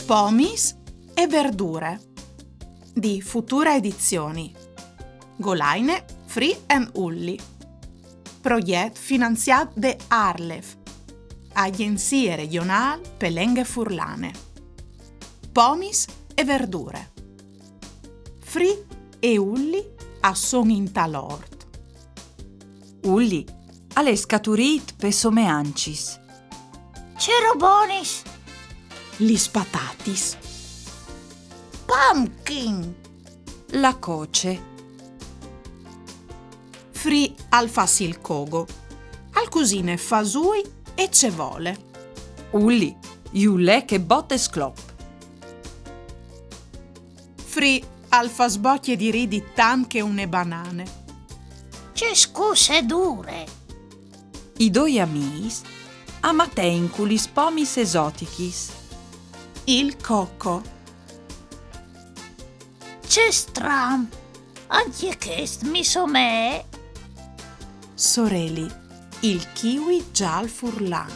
Pomis e verdure di Futura Edizioni. Golaine, Free and Ulli. Project finanziat de Arlef, Agenzie Regional Pelenghe Furlane. Pomis e verdure. Free e Ulli a son in talort. Ulli, alle scaturit pe someancis. Cerobonis, Lis patatis. pumpkin, La coce. Free al fasil cogo. Al cusine fasui e cevole. Ulli, iulè che botte sclop. Free al fa sbocchie di ridi tan che une banane. ce scuse dure, I doi amis amateinculis pomis esotichis. Il cocco. ce stram, anche chest mi somè, Soreli. Il kiwi già al furlan.